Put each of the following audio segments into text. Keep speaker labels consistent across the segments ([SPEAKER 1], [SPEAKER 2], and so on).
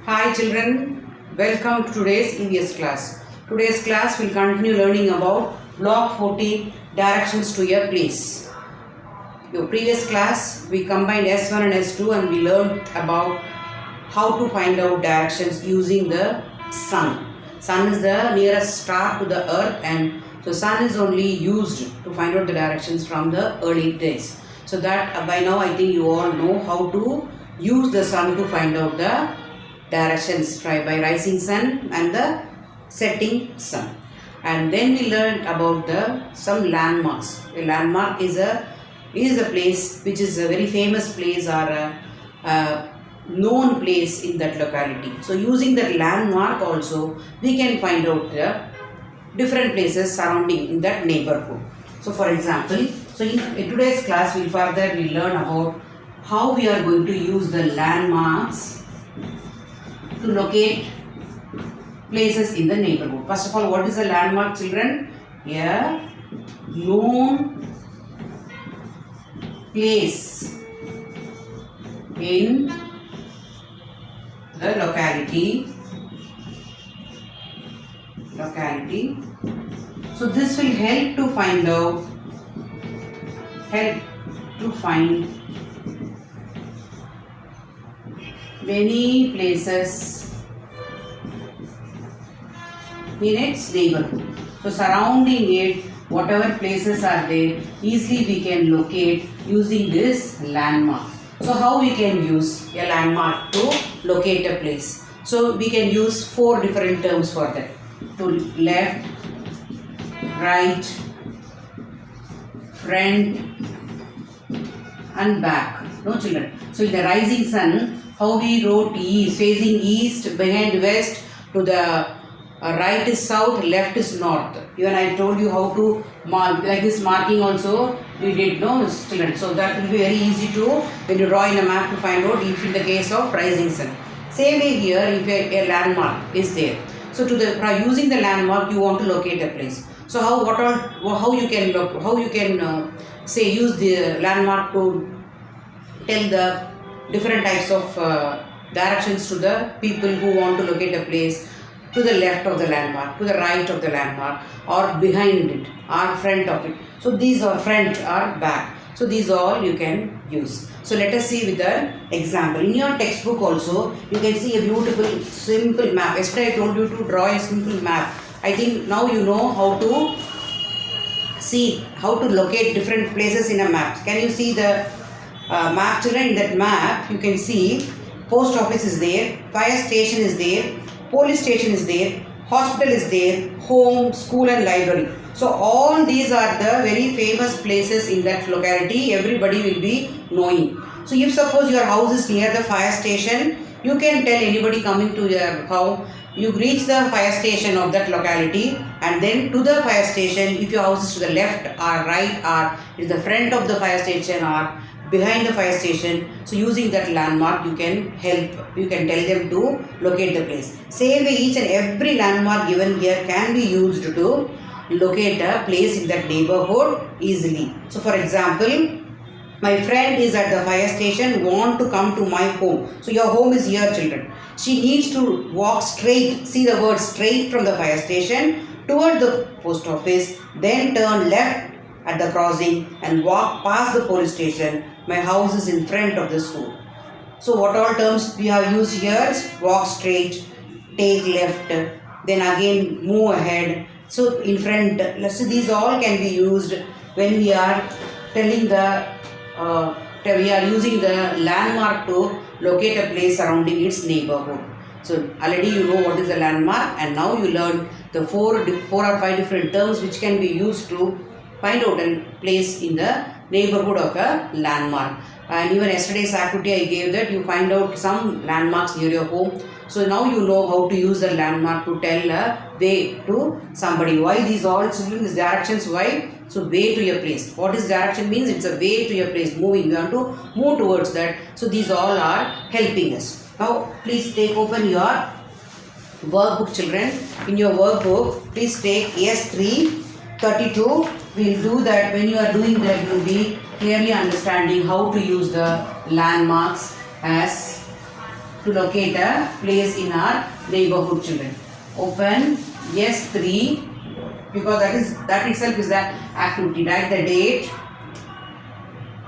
[SPEAKER 1] Hi children, welcome to today's EVS class. Today's class will continue learning about Block 14 directions to a place. Your previous class we combined S1 and S2 and we learned about how to find out directions using the sun. Sun is the nearest star to the earth, and so sun is only used to find out the directions from the early days. So that by now I think you all know how to use the sun to find out the directions by rising sun and the setting sun. And then we learned about some landmarks. A landmark is a place which is a very famous place or a known place in that locality. So using that landmark also we can find out the different places surrounding in that neighborhood. So for example, in today's class we learn about how we are going to use the landmarks to locate places in the neighborhood. First of all, what is a landmark, children? A known place in the locality. So this will help to find many places in its neighborhood. So surrounding it, whatever places are there, easily we can locate using this landmark. So how we can use a landmark to locate a place? So we can use 4 different terms for that. To left, right, front and back. No children. So in the rising sun, how we wrote east, facing east, behind west, to the right is south, left is north. Even I told you how to mark, like this marking also we did, no children. So that will be very easy to, when you draw in a map, to find out if in the case of rising sun. Same way here, if a landmark is there. So using the landmark you want to locate a place. So how you can use the landmark to tell the different types of directions to the people who want to locate a place, to the left of the landmark, to the right of the landmark, or behind it, or front of it. So these are front or back. So these all you can use. So let us see with the example. In your textbook also, you can see a beautiful simple map. Yesterday I told you to draw a simple map. I think now you know how to locate different places in a map. Can you see the map, children? In that map you can see post office is there, fire station is there, police station is there, hospital is there, home, school and library. So all these are the very famous places in that locality. Everybody will be knowing. So if suppose your house is near the fire station, you can tell anybody coming to your house, you reach the fire station of that locality, and then to the fire station, if your house is to the left or right or is the front of the fire station or behind the fire station, so using that landmark you can tell them to locate the place. Same way, each and every landmark given here can be used to locate a place in that neighborhood easily. So for example, my friend is at the fire station, want to come to my home. So your home is here, children. She needs to walk straight, see the word straight from the fire station toward the post office, then turn left at the crossing and walk past the police station. My house is in front of the school. So what all terms we have used here is walk straight, take left, then again move ahead. So in front, so these all can be used when we are telling we are using the landmark to locate a place surrounding its neighborhood. So already you know what is the landmark, and now you learn the 4 or 5 different terms which can be used to find out a place in the neighborhood of a landmark. And even yesterday's activity I gave that you find out some landmarks near your home. So now you know how to use the landmark to tell a way to somebody. Why these all children is directions? Why? So way to your place. What is direction means? It's a way to your place. Moving. You have to move towards that. So these all are helping us. Now please take open your workbook, children. In your workbook, please take S3 32. We'll do that. When you are doing that, you'll be clearly understanding how to use the landmarks as to locate a place in our neighborhood, children. Open S3 because that itself is the activity. Write the date.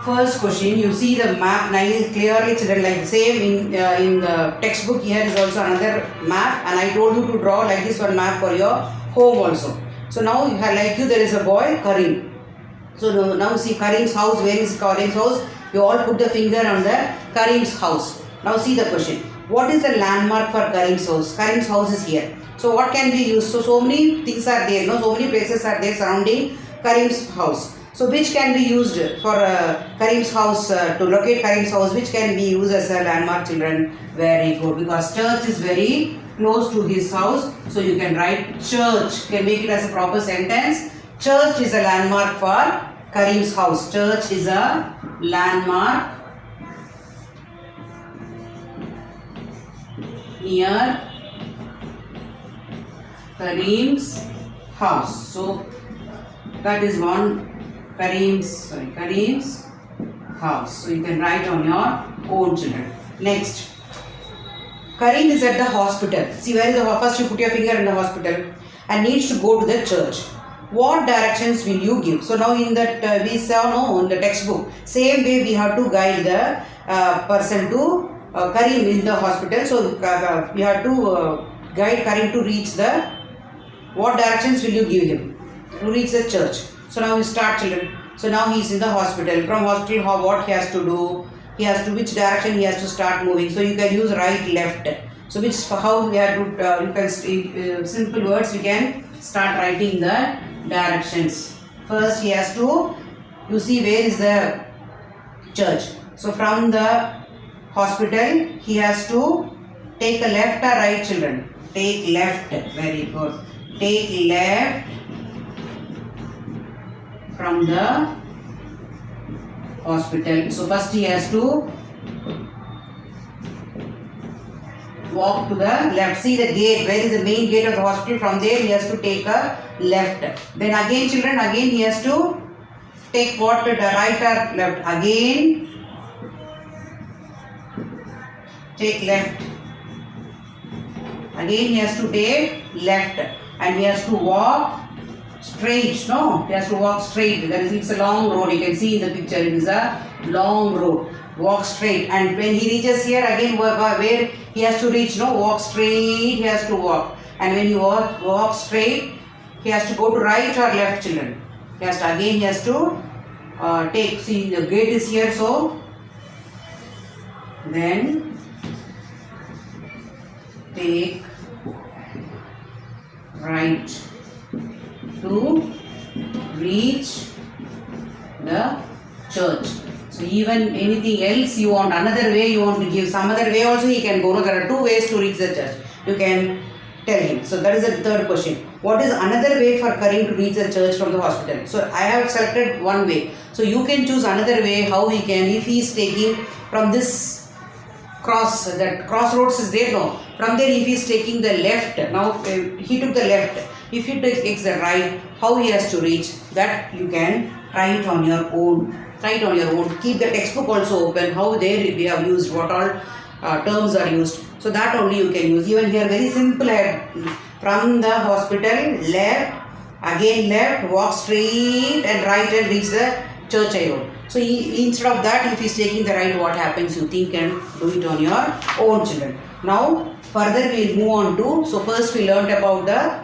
[SPEAKER 1] First question, you see the map nice clearly, children, like the same in the textbook. Here is also another map, and I told you to draw like this one map for your home also. So now like you, there is a boy Karim. So now see Karim's house. Where is Karim's house? You all put the finger on the Karim's house. Now see the question. What is the landmark for Karim's house? Karim's house is here. So what can be used? So many things are there. So many places are there surrounding Karim's house. So which can be used for Karim's house, to locate Karim's house, which can be used as a landmark, children? Very good, because church is very close to his house. So you can write church. You can make it as a proper sentence. Church is a landmark for Karim's house. Church is a landmark near Karim's house. So that is one Karim's house. So you can write on your own, children. Next, Karim is at the hospital. See, where is the first? You put your finger in the hospital and needs to go to the church. What directions will you give? So now in that we saw in the textbook, same way we have to guide the person to Karim in the hospital. So we have to guide Karim to reach the, what directions will you give him to reach the church? So now we start, children. So now he is in the hospital. From hospital, what he has to do? He has to, which direction he has to start moving. So you can use right, left. So how we have to, you can simple words, we can start writing the directions. First he has to, you see where is the church. So from the hospital he has to take a left or right, children? Take left. Very good. Take left from the hospital. So first he has to walk to the left. See the gate. Where is the main gate of the hospital? From there he has to take a left. Then again, children, again he has to take what? The right or left? Again take left. Again he has to take left, and he has to walk straight. No, he has to walk straight. That is, it's a long road. You can see in the picture, it is a long road. Walk straight, and when he reaches here, again where he has to reach, walk straight, he has to walk. And when you walk straight, he has to go to right or left, children? He has to take, see the gate is here, so then take right to reach the church. So even anything else you want, another way you want to give, some other way also he can go. No, there are two ways to reach the church. You can tell him. So that is the third question. What is another way for Karim to reach the church from the hospital? So I have selected one way. So you can choose another way how he can, if he is taking from this that crossroads is there, no. From there if he is taking the left, now he took the left. If he takes the right, how he has to reach, that you can write on your own. Write on your own. Keep the textbook also open. How there we have used, what all terms are used. So that only you can use. Even here very simple. From the hospital, left, again left, walk straight and right and reach the church I wrote. So instead of that, if he is taking the right, what happens? You think and do it on your own, children. Now further we will move on to, so first we learned about the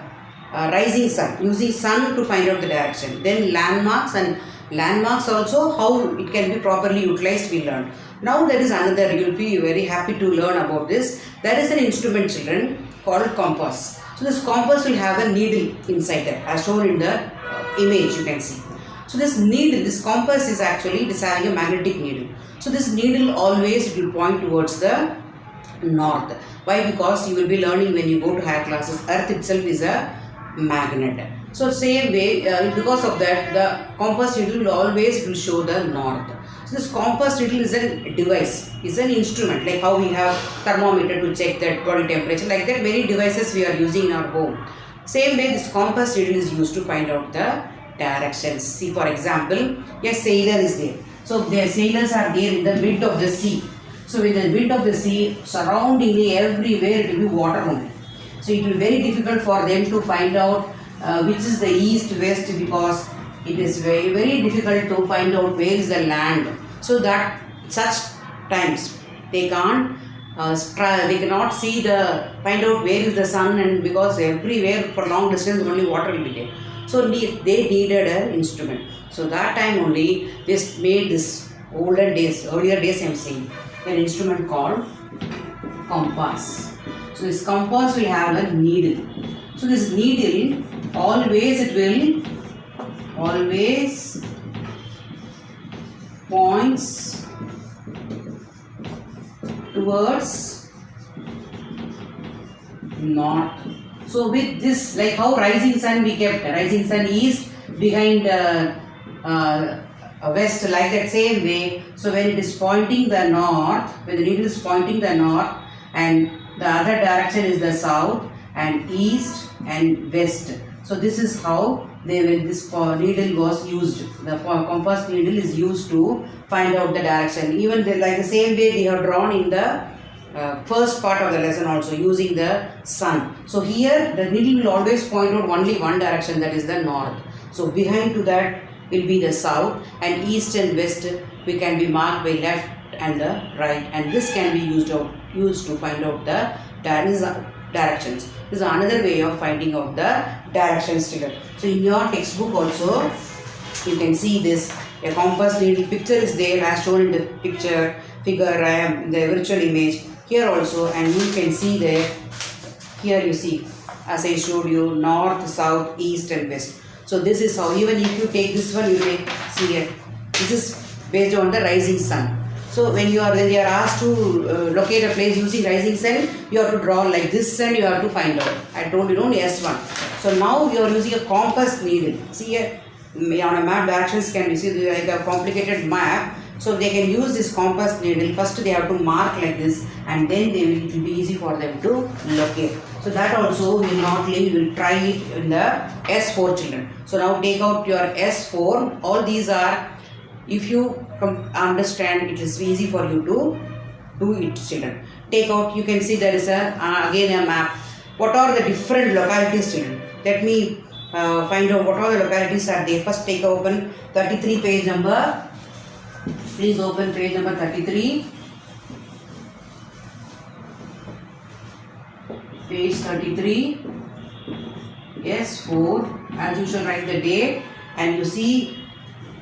[SPEAKER 1] rising sun, using sun to find out the direction. Then landmarks, and landmarks also how it can be properly utilized we learned. Now there is another, you will be very happy to learn about this. There is an instrument, children, called compass. So this compass will have a needle inside it, as shown in the image you can see. So this needle, this compass is actually, it is having a magnetic needle. So this needle always it will point towards the north. Why? Because you will be learning when you go to higher classes, earth itself is a magnet. So same way, because of that, the compass needle will always will show the north. So this compass needle is a device, is an instrument, like how we have thermometer to check that body temperature, like that many devices we are using in our home. Same way this compass needle is used to find out the directions. See, for example, a sailor is there. So their sailors are there in the mid of the sea. So with the wind of the sea, surroundingly everywhere it will be water only. So it will be very difficult for them to find out which is the east, west, because it is very, very difficult to find out where is the land. So that such times they can't they cannot see find out where is the sun, and because everywhere for long distance only water will be there. So they needed an instrument. So that time only they made this earlier days I'm saying, an instrument called compass. So this compass will have a needle. So this needle always points towards north. So with this, like how rising sun we kept rising sun east behind west, like that same way. So when it is pointing the north, when the needle is pointing the north, and the other direction is the south and east and west. So this is how this needle was used. The compass needle is used to find out the direction. Even like the same way we have drawn in the first part of the lesson also, using the sun. So here the needle will always point out only one direction, that is the north. So behind to that will be the south, and east and west we can be marked by left and the right, and this can be used to find out the directions. This is another way of finding out the directions together. So in your textbook also you can see this, a compass needle picture is there as shown in the figure in the virtual image here also, and you can see there, here you see as I showed you, north, south, east and west. So this is how, even if you take this one, you take, see here, this is based on the rising sun. So when you are asked to locate a place using rising sun, you have to draw like this and you have to find out. I told you only S1. So now you are using a compass needle. See here, on a map directions can be seen like a complicated map. So they can use this compass needle. First they have to mark like this, and then it will be easy for them to locate. So that also we will not leave, we will try it in the S4 children. So now take out your S4. All these are, if you understand, it is easy for you to do it children. Take out, you can see there is again a map. What are the different localities children? Let me find out what are the localities are there. First take open 33 page number. Please open page number 33. Page 33. Yes, 4. As you shall write the date, and you see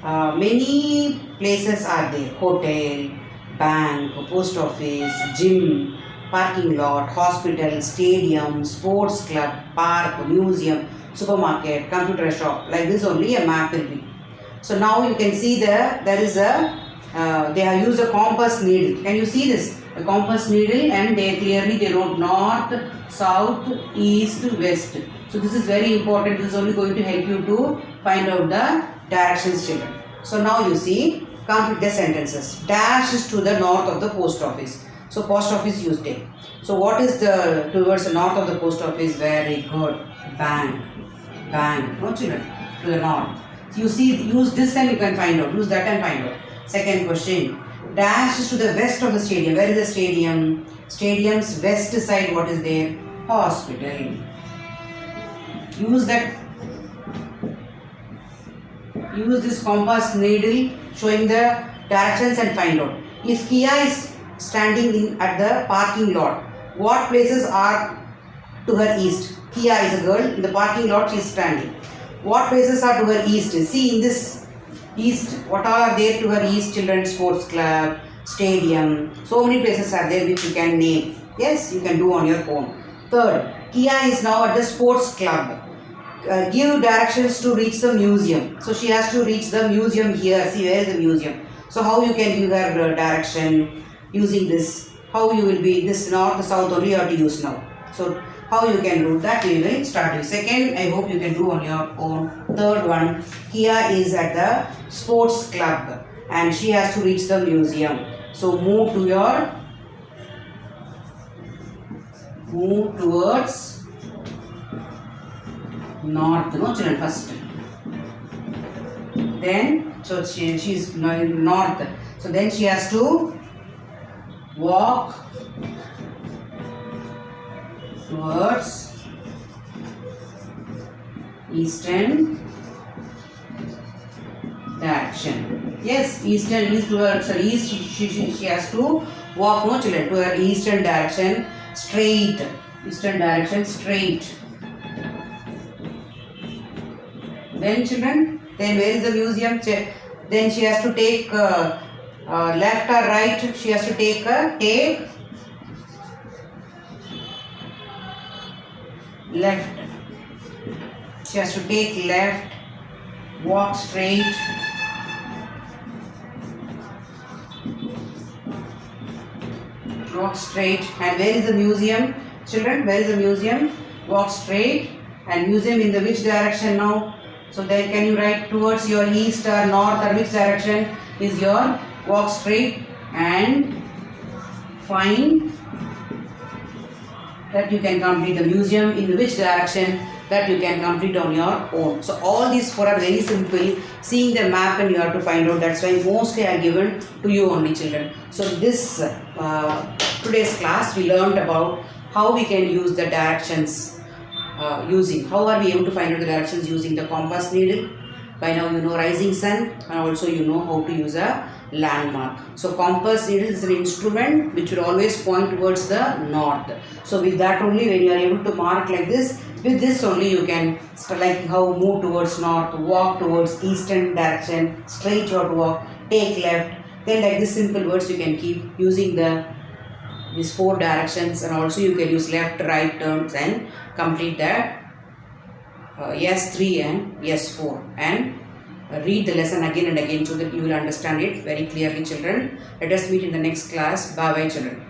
[SPEAKER 1] many places are there. Hotel, bank, post office, gym, parking lot, hospital, stadium, sports club, park, museum, supermarket, computer shop. Like this only a map will be. So now you can see there is a they have used a compass needle. Can you see this? A compass needle, and they wrote north, south, east, west. So this is very important. This is only going to help you to find out the directions children. So now you see, complete the sentences. Dash is to the north of the post office. So post office used it. So what is the towards the north of the post office? Very good. Bank. No children. To the north. So you see, use this and you can find out. Use that and find out. Second question. Dash is to the west of the stadium. Where is the stadium? Stadium's west side, what is there? Hospital. Use this compass needle showing the directions and find out. If Kia is standing at the parking lot, what places are to her east? Kia is a girl, in the parking lot she is standing. What places are to her east? See in this east, what are there to her east? Children's sports club, stadium, so many places are there which you can name. Yes, you can do on your own. Third, Kia is now at the sports club. Give directions to reach the museum. So she has to reach the museum here. See, where is the museum? So how you can give her direction using this? How you will be this north, south only you have to use now. So how you can do that, we will start with. Second, I hope you can do on your own. Third one, Kia is at the sports club and she has to reach the museum. So move towards north, no children, first. Then, so she is north. So then she has to walk towards eastern direction. Yes, eastern is towards east. She has to walk, no children, to her eastern direction, straight. Eastern direction, straight. Then children, then where is the museum? Then she has to take left or right. She has to take left. She has to take left. Walk straight. Walk straight. And where is the museum? Children, where is the museum? Walk straight. And museum in the which direction now? So then can you write towards your east or north, or which direction is your walk straight and find that you can complete the museum in which direction that you can complete on your own. So all these four are very simple. Seeing the map and you have to find out. That's why mostly are given to you only, children. So this today's class we learned about how we can use the directions. How are we able to find out the directions using the compass needle? By now you know rising sun, and also you know how to use a landmark. So compass needle is an instrument which will always point towards the north. So with that only, when you are able to mark like this, with this only you can like how move towards north, walk towards eastern direction, straight you have to walk, take left. Then like this simple words you can keep using these four directions, and also you can use left, right turns and complete that S3 and S4, and read the lesson again and again so that you will understand it very clearly, children. Let us meet in the next class. Bye bye, children.